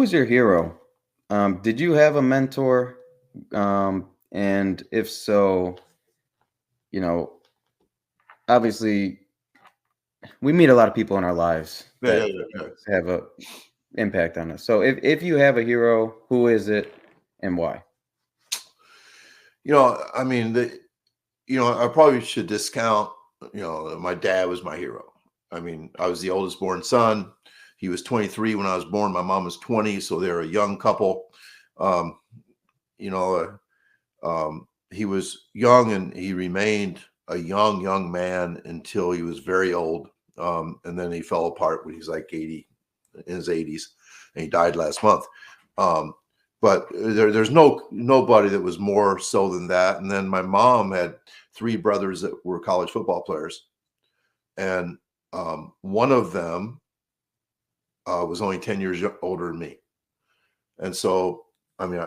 who is your hero? Did you have a mentor? And if so, you know, obviously we meet a lot of people in our lives that have a impact on us. So if you have a hero, who is it and why? I mean, I probably should discount, my dad was my hero. I mean, I was the oldest born son. He was 23 when I was born. My mom was 20. So they're a young couple. Um, you know, he was young and he remained a young man until he was very old. And then he fell apart when he was like 80, in his 80s, and he died last month. But there's nobody that was more so than that. And then my mom had three brothers that were college football players, and one of them was only 10 years older than me. And so, I mean,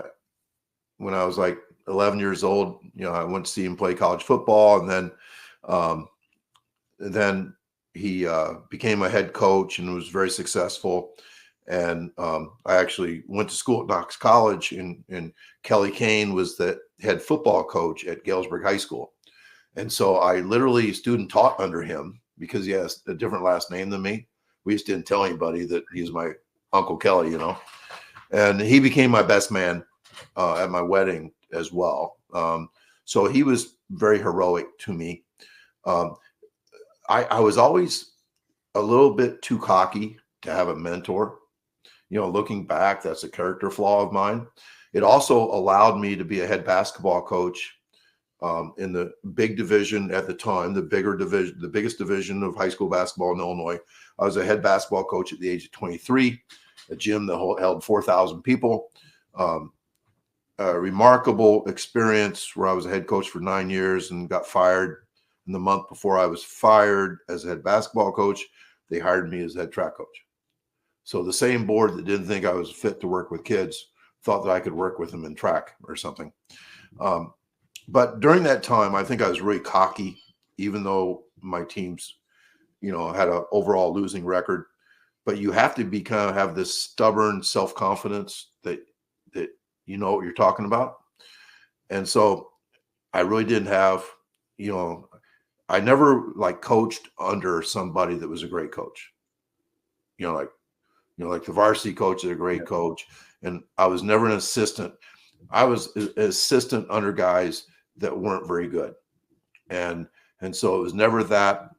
when I was like 11 years old, I went to see him play college football, and then he became a head coach and was very successful. And I actually went to school at Knox College, and Kelly Kane was the head football coach at Galesburg High School. And so I literally student taught under him because he has a different last name than me. We just didn't tell anybody that he was my Uncle Kelly, and he became my best man at my wedding as well. So he was very heroic to me. I was always a little bit too cocky to have a mentor. Looking back, that's a character flaw of mine. It also allowed me to be a head basketball coach in the big division at the time, the biggest division of high school basketball in Illinois. I was a head basketball coach at the age of 23, a gym that held 4,000 people. A remarkable experience where I was a head coach for 9 years and got fired. In the month before I was fired as a head basketball coach, they hired me as head track coach. So the same board that didn't think I was fit to work with kids thought that I could work with them in track or something. But during that time, I think I was really cocky, even though my teams, had an overall losing record. But you have to have this stubborn self-confidence that you know what you're talking about. And so I really didn't have, I never coached under somebody that was a great coach. Like the varsity coach is a great coach. And I was never an assistant. I was an assistant under guys that weren't very good. And so it was never that.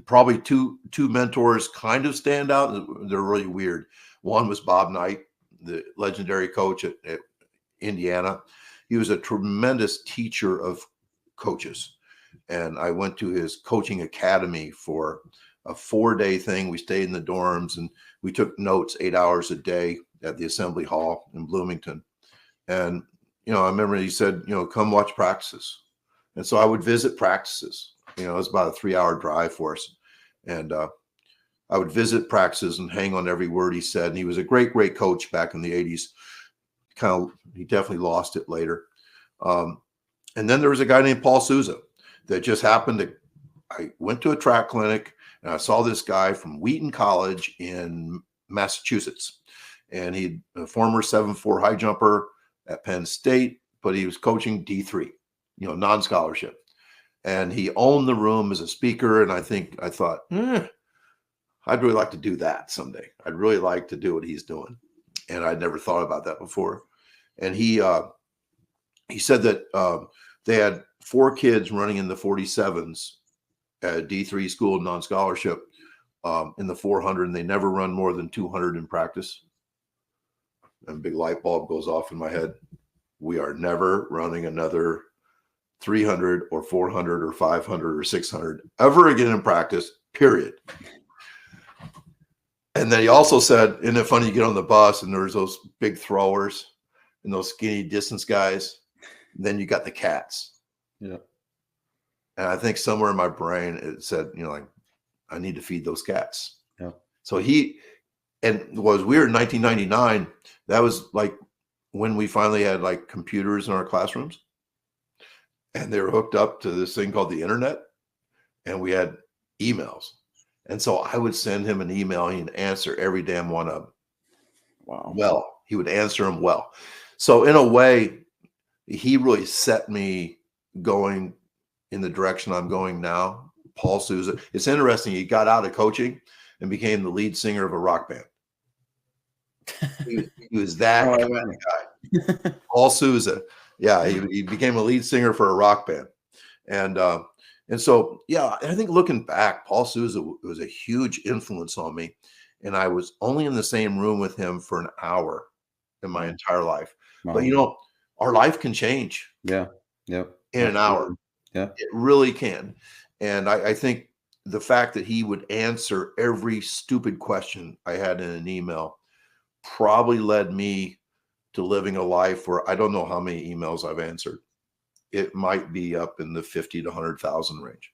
Probably two mentors kind of stand out. They're really weird. One was Bob Knight, the legendary coach at Indiana. He was a tremendous teacher of coaches. And I went to his coaching academy for a 4-day thing. We stayed in the dorms and we took notes 8 hours a day at the Assembly Hall in Bloomington. And, I remember he said, come watch practices. And so I would visit practices. It was about a 3-hour drive for us. And I would visit practices and hang on every word he said. And he was a great, great coach back in the 80s. He definitely lost it later. And then there was a guy named Paul Souza that just happened I went to a track clinic and I saw this guy from Wheaton College in Massachusetts. And he's a former 7'4" high jumper at Penn State, but he was coaching D3, non-scholarship. And he owned the room as a speaker. And I thought, I'd really like to do that someday. I'd really like to do what he's doing. And I'd never thought about that before. And he said that they had 4 kids running in the 47s at a D3 school non-scholarship in the 400, and they never run more than 200 in practice. And a big light bulb goes off in my head. We are never running another 300 or 400 or 500 or 600 ever again in practice, period. And then he also said, isn't it funny, you get on the bus and there's those big throwers and those skinny distance guys. And then you got the cats. Yeah. And I think somewhere in my brain, it said, I need to feed those cats. Yeah. So and it was weird in 1999. That was like when we finally had computers in our classrooms and they were hooked up to this thing called the internet, and we had emails. And so I would send him an email and he'd answer every damn one of them. Wow. well. He would answer them well. So in a way, he really set me going in the direction I'm going now. Paul Sousa. It's interesting. He got out of coaching and became the lead singer of a rock band. He was that Oh, I kind of guy. Paul Sousa. Yeah, he became a lead singer for a rock band. And so, yeah, I think looking back, Paul Sousa was a huge influence on me. And I was only in the same room with him for an hour in my entire life. Wow. But, you know, our life can change Yeah. Yep. in an hour. Absolutely. Yeah. It really can. And I think the fact that he would answer every stupid question I had in an email probably led me to living a life where I don't know how many emails I've answered. It might be up in the 50 to 100,000 range.